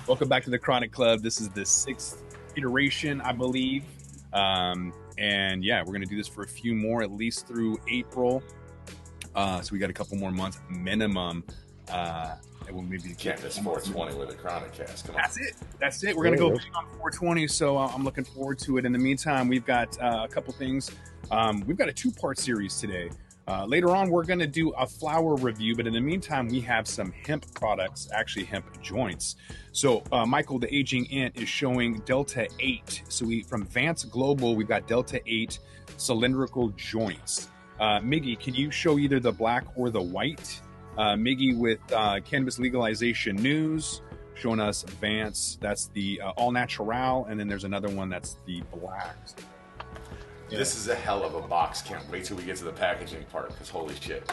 Welcome back to the Chronic Club. This is the sixth iteration, I believe. And yeah, we're going to do this for a few more, at least through April. So we got a couple more months minimum. And we'll maybe can't miss 420 with a Chronic Cast. Come on. That's it. We're going to go big on 420. So I'm looking forward to it. In the meantime, we've got a couple things. We've got a two-part series today. Later on, we're going to do a flower review, but in the meantime, we have some hemp products, actually hemp joints. So Michael, the Aging Ant, is showing Delta 8. So from Vance Global, we've got Delta 8 cylindrical joints. Miggy, can you show either the black or the white? Miggy with Cannabis Legalization News, showing us Vance. That's the all natural, and then there's another one that's the black. Yeah. This is a hell of a box. Can't wait till we get to the packaging part, because holy shit.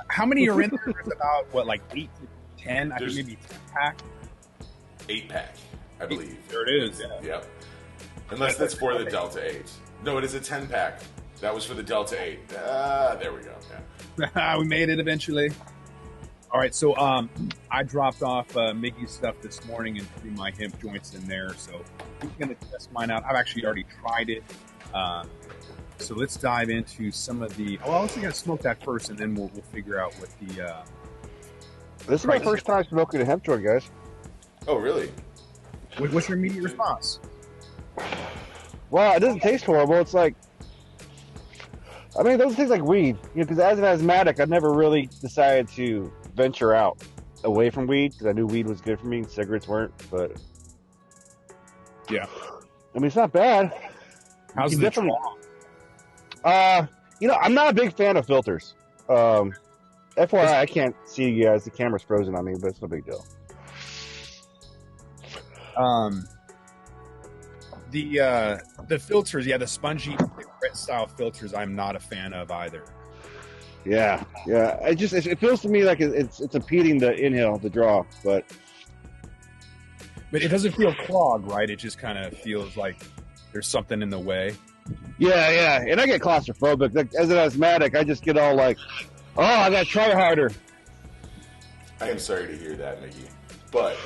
How many are in there? There's about, what, like 8 to 10? I think maybe 10-pack? 8-pack, I believe. There it is. Yeah. Yep. Unless that's for the Delta 8. No, it is a 10-pack. That was for the Delta 8. There we go. Yeah. We made it eventually. All right, so I dropped off Miggy's stuff this morning and threw my hemp joints in there. So I'm going to test mine out. I've actually already tried it. So let's dive into some of the. Well, let's gotta smoke that first, and then we'll figure out what the. This is my first time smoking a hemp joint, guys. Oh, really? What's your immediate response? Well, it doesn't taste horrible. It's like, I mean, it doesn't taste like weed. Because as an asthmatic, I never really decided to venture out away from weed because I knew weed was good for me and cigarettes weren't. But yeah, I mean, it's not bad. How's the draw? I'm not a big fan of filters. FYI, I can't see you guys. The camera's frozen on me, but it's no big deal. The filters, the spongy style filters, I'm not a fan of either. Yeah. It feels to me like it's impeding the inhale, the draw, but it doesn't feel clogged, right? It just kind of feels like there's something in the way. Yeah, and I get claustrophobic. Like, as an asthmatic, I just get all like, oh, I gotta try harder. I am sorry to hear that, Mickey. But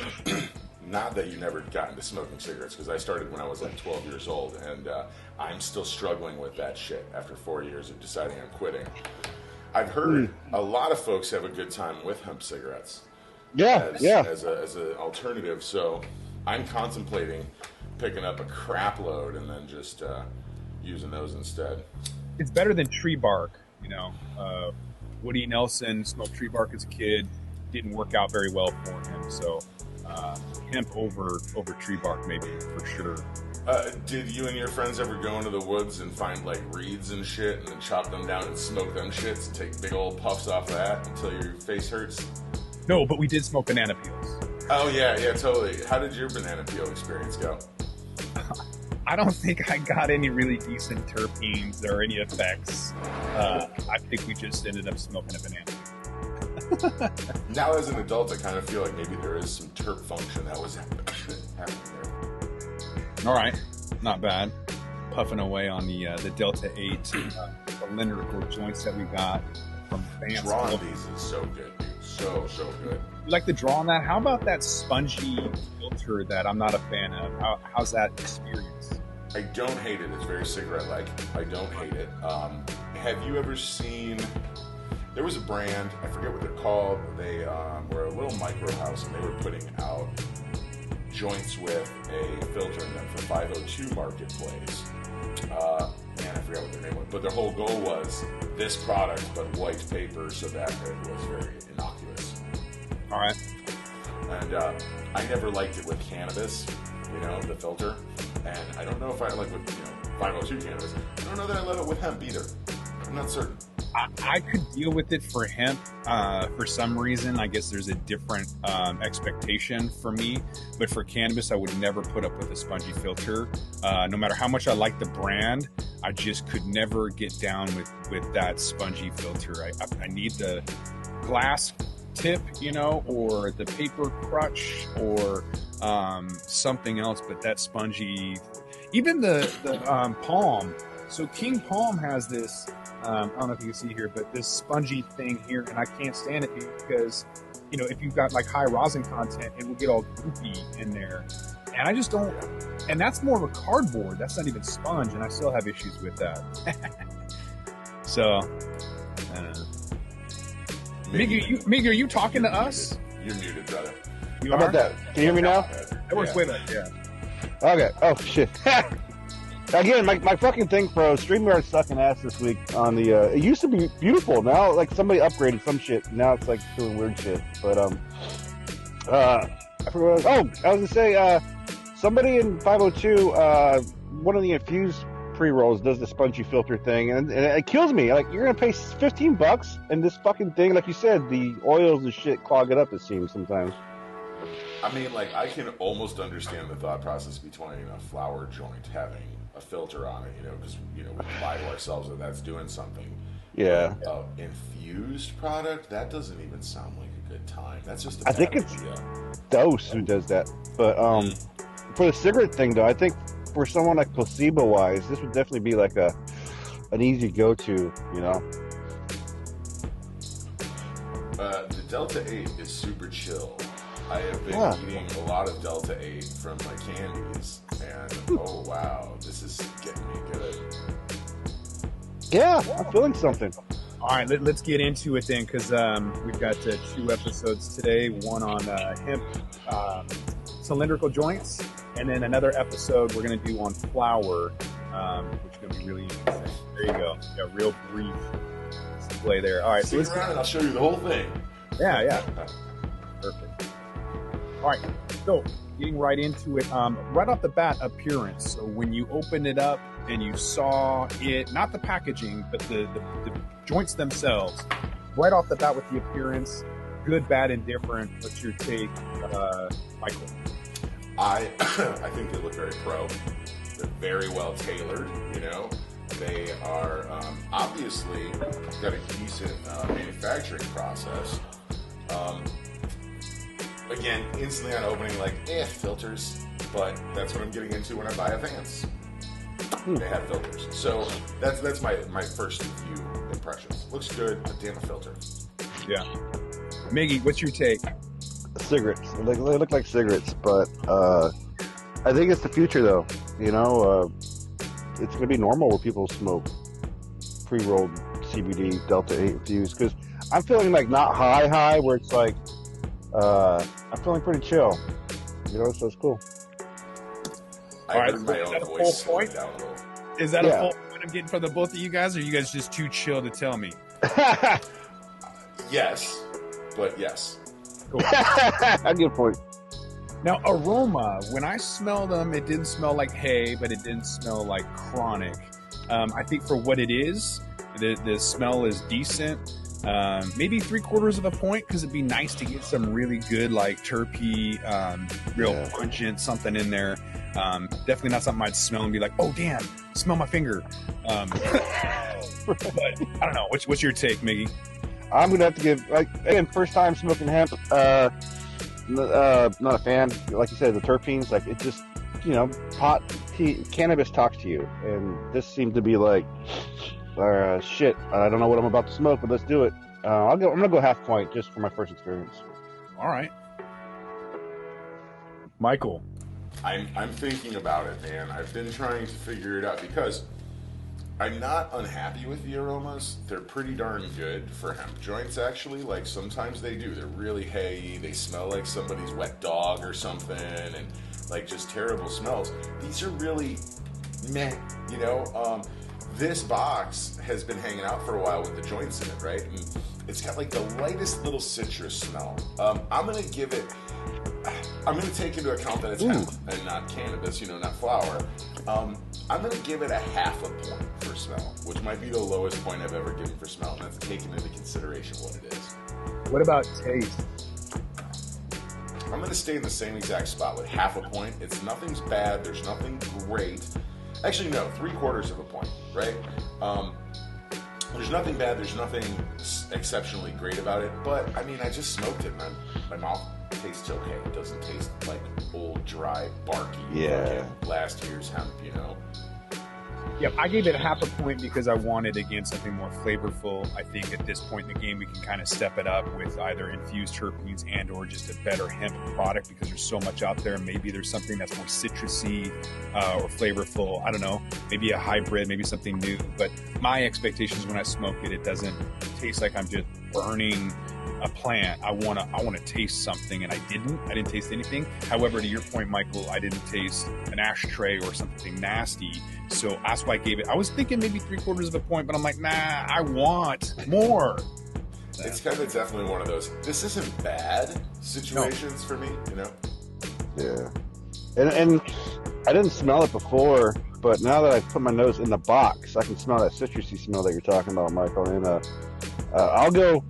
not that you never got into smoking cigarettes, because I started when I was like 12 years old, and I'm still struggling with that shit after 4 years of deciding I'm quitting. I've heard a lot of folks have a good time with hemp cigarettes. As an alternative, so I'm contemplating picking up a crap load and then just using those instead. It's better than tree bark, Woody Nelson smoked tree bark as a kid, didn't work out very well for him, so hemp over tree bark maybe for sure. Did you and your friends ever go into the woods and find like reeds and shit and then chop them down and smoke them shits and take big old puffs off that until your face hurts? No, but we did smoke banana peels. Oh yeah, totally. How did your banana peel experience go? I don't think I got any really decent terpenes or any effects. I think we just ended up smoking a banana. Now as an adult, I kind of feel like maybe there is some terp function that was happening there. All right, not bad. Puffing away on the Delta 8 cylindrical joints that we got from Vance. Drawing these is so good, dude. So good. You like the draw on that? How about that spongy filter that I'm not a fan of? How's that experience? I don't hate it. It's very cigarette-like. I don't hate it. Have you ever seen... There was a brand, I forget what they're called. They were a little micro house, and they were putting out joints with a filter in them for 502 Marketplace. Man, I forgot what their name was. But their whole goal was this product, but white paper, so that it was very innocuous. All right. And I never liked it with cannabis, the filter. And I don't know if I like with 502 cannabis. I don't know that I love it with hemp either. I'm not certain. I could deal with it for hemp for some reason. I guess there's a different expectation for me. But for cannabis, I would never put up with a spongy filter. No matter how much I like the brand, I just could never get down with that spongy filter. I need the glass tip, or the paper crutch or something else. But that spongy, even the palm. So King Palm has this, I don't know if you can see here, but this spongy thing here, and I can't stand it because if you've got like high rosin content, it will get all goopy in there. And I just don't, and that's more of a cardboard. That's not even sponge, and I still have issues with that. So, Miggy, are you talking to us? You're muted, brother. How about that? Can you hear me now? That works way better, yeah. Okay. Oh, shit. Again, my fucking thing, bro. StreamYard's sucking ass this week on the, it used to be beautiful. Now, like, somebody upgraded some shit. Now it's, like, doing weird shit. But, I forgot what I was going to say, somebody in 502, one of the infused pre-rolls does the spongy filter thing, and it kills me. Like, you're going to pay $15, and this fucking thing, like you said, the oils and shit clog it up, it seems, sometimes. I mean, like, I can almost understand the thought process between a flower joint having a filter on it, because, we lie to ourselves that that's doing something. Yeah. Infused product, that doesn't even sound like a good time. That's just I think it's Dose who does that. But for the cigarette thing, though, I think for someone like placebo-wise, this would definitely be like an easy go-to, The Delta 8 is super chill. I have been eating a lot of Delta 8 from my candies, and oh wow, this is getting me good. Yeah, I'm feeling something. All right, let's get into it then, because we've got 2 episodes today. One on hemp cylindrical joints, and then another episode we're going to do on flower, which is going to be really interesting. There you go. You got a real brief display there. All right, stick around and I'll show you the whole thing. Yeah. Perfect. All right, so getting right into it, right off the bat, appearance. So when you opened it up and you saw it, not the packaging, but the joints themselves, right off the bat with the appearance, good, bad, indifferent, what's your take, Michael? I think they look very pro. They're very well tailored, They are obviously got a decent manufacturing process. Again, instantly on opening, like, filters, but that's what I'm getting into when I buy a Vance. They have filters. So that's my first few impressions. Looks good, but damn a filter. Yeah. Miggy, what's your take? Cigarettes. They look like cigarettes, but I think it's the future, though. It's going to be normal where people smoke pre-rolled CBD Delta 8 infused, because I'm feeling like not high, where it's like, I'm feeling pretty chill, so it's cool. I heard my own voice slow down a little. Is that a full point I'm getting from the both of you guys, or are you guys just too chill to tell me? Yes, but yes. Cool. I get a point. Now, Aroma, when I smelled them, it didn't smell like hay, but it didn't smell like chronic. I think for what it is, the smell is decent. Maybe 3/4 of a point, because it'd be nice to get some really good, like, terpy, real pungent something in there. Definitely not something I'd smell and be like, oh damn, smell my finger. But I don't know. What's your take, Miggy? I'm gonna have to give, like, again, first time smoking hemp. Not a fan. Like you said, the terpenes, like, it just, pot, tea, cannabis talks to you, and this seemed to be like, shit, I don't know what I'm about to smoke, but let's do it. I'm gonna go half point just for my first experience. All right, Michael. I'm thinking about it, man. I've been trying to figure it out, because I'm not unhappy with the aromas. They're pretty darn good for hemp joints, actually. Like, sometimes they do. They're really hay. They smell like somebody's wet dog or something, and, like, just terrible smells. These are really meh, This box has been hanging out for a while with the joints in it, right? And it's got, like, the lightest little citrus smell. I'm going to take into account that it's hemp and not cannabis, not flower. I'm going to give it a half a point for smell, which might be the lowest point I've ever given for smell, and that's taking into consideration what it is. What about taste? I'm going to stay in the same exact spot with half a point. Nothing's bad. There's nothing great. Actually, no, 3/4 of a point, right? There's nothing bad. There's nothing exceptionally great about it. But, I mean, I just smoked it, man. My mouth tastes okay. It doesn't taste like old, dry, barky, last year's hemp, Yep, I gave it half a point because I wanted, again, something more flavorful. I think at this point in the game, we can kind of step it up with either infused terpenes and or just a better hemp product because there's so much out there. Maybe there's something that's more citrusy or flavorful. I don't know. Maybe a hybrid, maybe something new. But my expectations when I smoke it, it doesn't taste like I'm just burning a plant. I want to taste something, and I didn't taste anything. However, to your point, Michael, I didn't taste an ashtray or something nasty, so that's why I gave it. I was thinking maybe 3/4 of a point, but I'm like, nah, I want more. It's kind of definitely one of those, this isn't bad situations for me, you know? Yeah. And I didn't smell it before, but now that I put my nose in the box, I can smell that citrusy smell that you're talking about, Michael. And I'll go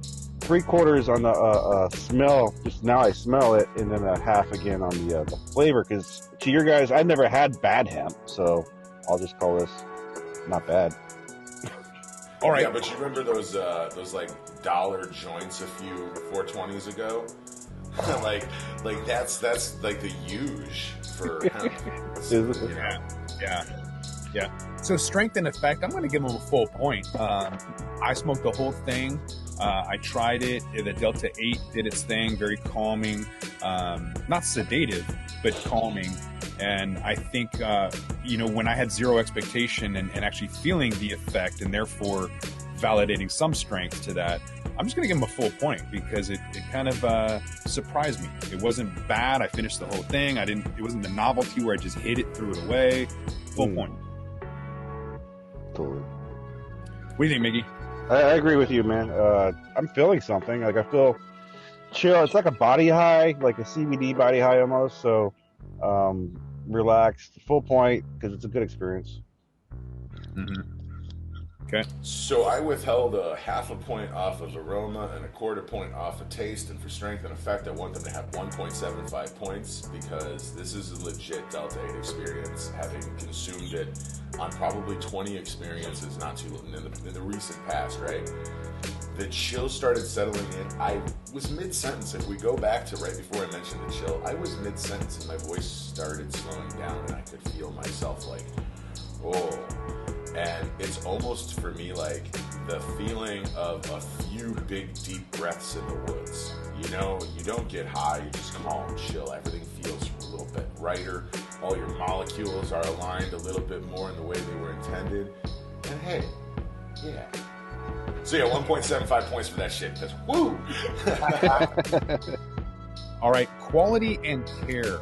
3/4 on the smell. Just now I smell it, and then a half again on the flavor. Because to your guys, I've never had bad hemp, so I'll just call this not bad. All right. Yeah, but you remember those like dollar joints a few 420s ago? like that's like the huge for hemp. Yeah. So strength and effect, I'm going to give them a full point. I smoked the whole thing. I tried it. The Delta 8 did its thing, very calming, not sedative, but calming. And I think, when I had zero expectation and actually feeling the effect and therefore validating some strength to that, I'm just going to give them a full point because it kind of surprised me. It wasn't bad. I finished the whole thing. It wasn't the novelty where I just hit it, threw it away. Full point. Totally. What do you think, Miggy? I agree with you, man. I'm feeling something. Like I feel chill. It's like a body high, like a CBD body high almost. So relaxed, full point because it's a good experience. Mm-hmm. Okay. So I withheld a half a point off of aroma and a 1/4 point off of taste, and for strength and effect, I want them to have 1.75 points because this is a legit Delta 8 experience, having consumed it on probably 20 experiences not too long in the recent past, right? The chill started settling in. I was mid-sentence. If we go back to right before I mentioned the chill, I was mid-sentence and my voice started slowing down and I could feel myself like, oh. And it's almost for me like the feeling of a few big deep breaths in the woods. You know, you don't get high, you just calm, chill. Everything feels a little bit brighter. All your molecules are aligned a little bit more in the way they were intended. And hey, yeah. So yeah, 1.75 points for that shit. That's woo! All right, quality and care.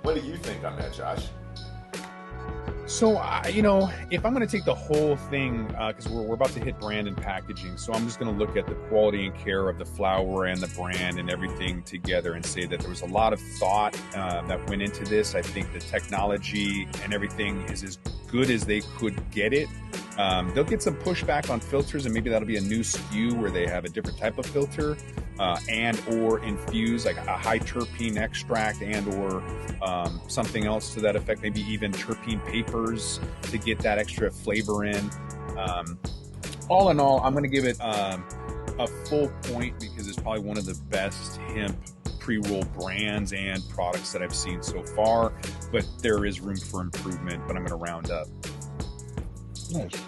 What do you think on that, Josh? So, if I'm going to take the whole thing, because we're about to hit brand and packaging, so I'm just going to look at the quality and care of the flower and the brand and everything together and say that there was a lot of thought that went into this. I think the technology and everything is as good as they could get it. They'll get some pushback on filters, and maybe that'll be a new SKU where they have a different type of filter and or infuse like a high terpene extract and or something else to that effect, maybe even terpene papers to get that extra flavor in. All in all, I'm going to give it a full point because it's probably one of the best hemp pre-roll brands and products that I've seen so far, but there is room for improvement, but I'm going to round up. Nice.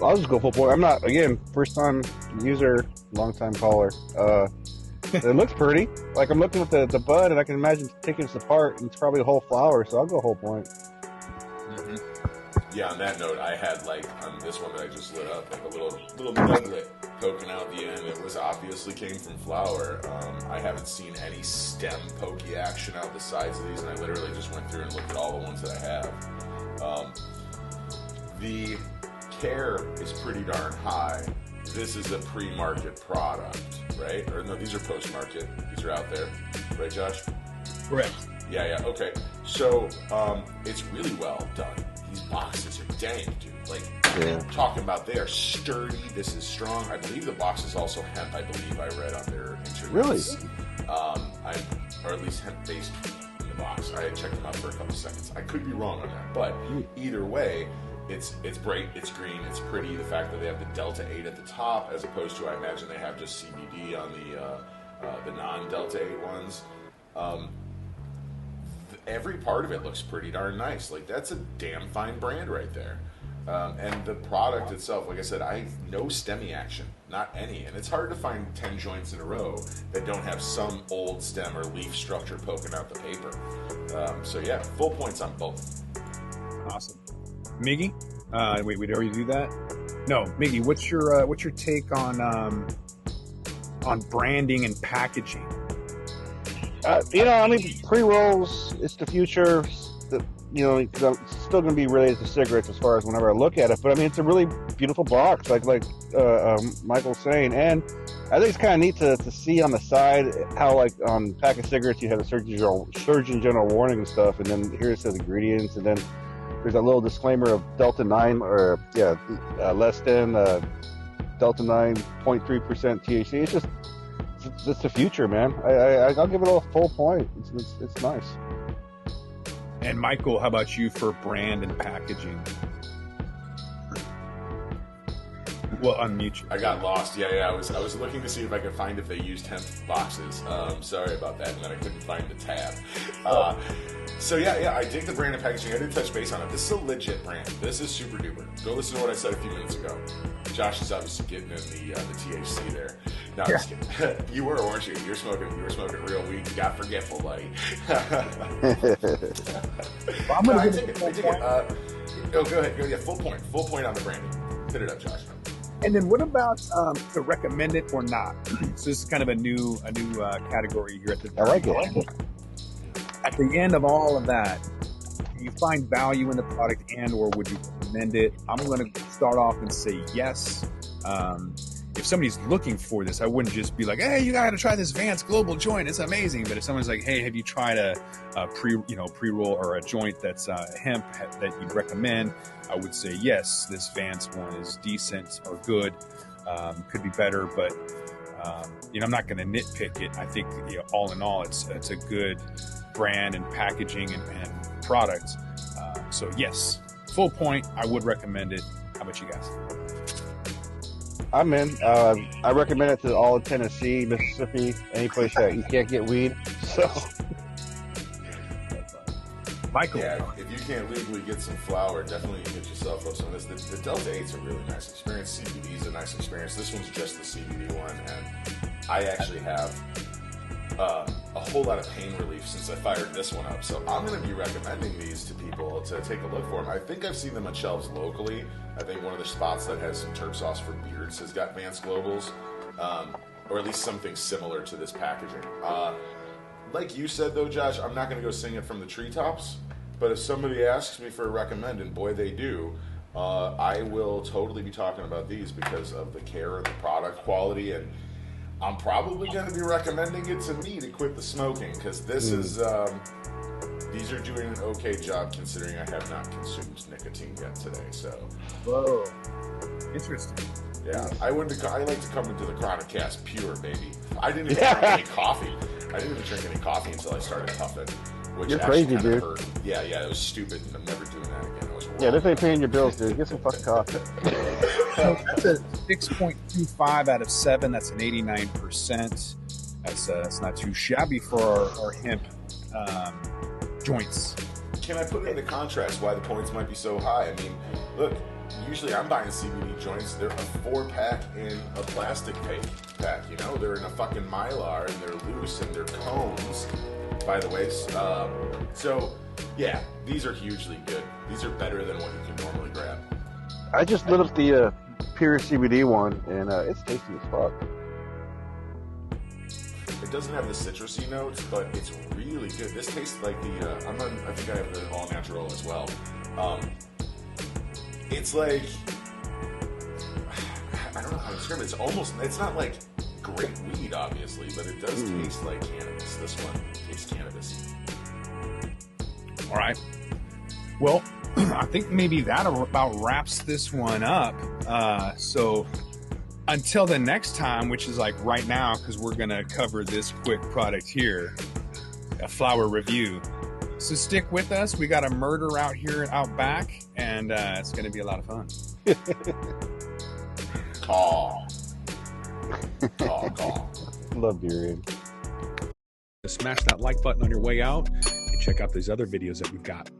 I'll just go full point. I'm not, again, first time user, long time caller. It looks pretty. Like I'm looking at the bud and I can imagine taking this apart and it's probably a whole flower, so I'll go whole point. Mm-hmm. Yeah, on that note, I had like on this one that I just lit up, like a little nugget poking out the end. It was obviously came from flower. I haven't seen any stem pokey action out the sides of these, and I literally just went through and looked at all the ones that I have. The care is pretty darn high. This is a pre-market product, right? Or no, these are post-market. These are out there, right, Josh? Correct. Yeah. Okay. So it's really well done. These boxes are dang, dude. Like, talking about they are sturdy. This is strong. I believe the box is also hemp. I believe I read on their internet. Really? Or at least hemp-based in the box. I had checked them out for a couple seconds. I could be wrong on that, but either way, it's bright, it's green, it's pretty. The fact that they have the Delta 8 at the top, as opposed to I imagine they have just CBD on the non-Delta 8 ones. every part of it looks pretty darn nice. Like, that's a damn fine brand right there. And the product itself, like I said, no STEMI action, not any. And it's hard to find 10 joints in a row that don't have some old stem or leaf structure poking out the paper. So yeah, full points on both. Awesome. Miggy? Wait, we already do that? No, Miggy, what's your take on branding and packaging? I mean, pre-rolls, it's the future. Because I'm still going to be related to cigarettes as far as whenever I look at it. But I mean, it's a really beautiful box, like Michael's saying. And I think it's kind of neat to see on the side how, like, on pack of cigarettes, you have a Surgeon General warning and stuff. And then here it says ingredients. And then there's a little disclaimer of Delta 9, less than Delta 9.3% THC. It's the future, man. I'll give it a full point. It's nice. And Michael, how about you for brand and packaging? Well, unmute you. I got lost. Yeah. I was looking to see if I could find if they used hemp boxes. Sorry about that, and then I couldn't find the tab. So yeah, I dig the brand and packaging. I did touch base on it. This is a legit brand. This is super duper. Go listen to what I said a few minutes ago. Josh is obviously getting in the THC there. No, I'm just kidding. You were, weren't you? You were smoking real weed. You got forgetful, buddy. Well, I'm gonna take it. Go ahead. Yeah, full point on the branding. Hit it up, Josh. And then what about to recommend it or not? So this is kind of a new category here at the. I like it. At the end of all of that, do you find value in the product and/or would you recommend it? I'm going to start off and say yes. If somebody's looking for this, I wouldn't just be like, "Hey, you got to try this Vance Global joint; it's amazing." But if someone's like, "Hey, have you tried a pre-roll or a joint that's hemp that you'd recommend?" I would say yes. This Vance one is decent or good. Could be better, but I'm not going to nitpick it. I think all in all, it's a good brand and packaging and product. So yes, full point. I would recommend it. How about you guys? I'm in. I recommend it to all of Tennessee, Mississippi, any place that you can't get weed. So, Michael. Yeah, if you can't legally get some flower, definitely get yourself up some of this. The Delta 8's a really nice experience. CBD is a nice experience. This one's just the CBD one, and I actually have a whole lot of pain relief since I fired this one up. So I'm going to be recommending these to people to take a look for them. I think I've seen them on shelves locally. I think one of the spots that has some terp sauce for beards has got Vance Globals, or at least something similar to this packaging. Like you said, though, Josh, I'm not going to go sing it from the treetops, but if somebody asks me for a recommend, and boy, they do, I will totally be talking about these because of the care of the product quality, and I'm probably going to be recommending it to me to quit the smoking because this is, these are doing an okay job considering I have not consumed nicotine yet today, so. Whoa. Interesting. Yeah, I like to come into the Chronic Cast pure, baby. I didn't even drink any coffee. I didn't even drink any coffee until I started puffing. Which You're crazy, dude. Hurt. Yeah, it was stupid, and I'm never doing that again. It was wrong. Yeah, this ain't paying your bills, dude. Get some fucking coffee. So that's a 6.25 out of 7. That's an 89%. That's not too shabby for our hemp joints. Can I put it into contrast why the points might be so high? I mean, look, usually I'm buying CBD joints. They're a 4-pack in a plastic pack. They're in a fucking Mylar, and they're loose, and they're cones, by the way. So, yeah, these are hugely good. These are better than what you can normally grab. I just lit up the pure CBD one, and it's tasty as fuck. It doesn't have the citrusy notes, but it's really good. This tastes like the, I think I have the all natural as well. It's like, I don't know how to describe it. It's not like great weed, obviously, but it does taste like cannabis. This one tastes cannabis. All right. Well, I think maybe that about wraps this one up. So until the next time, which is like right now, because we're going to cover this quick product here, a flower review. So stick with us. We got a murder out back, and it's going to be a lot of fun. Call. Love your in. Smash that like button on your way out. And check check out these other videos that we've got.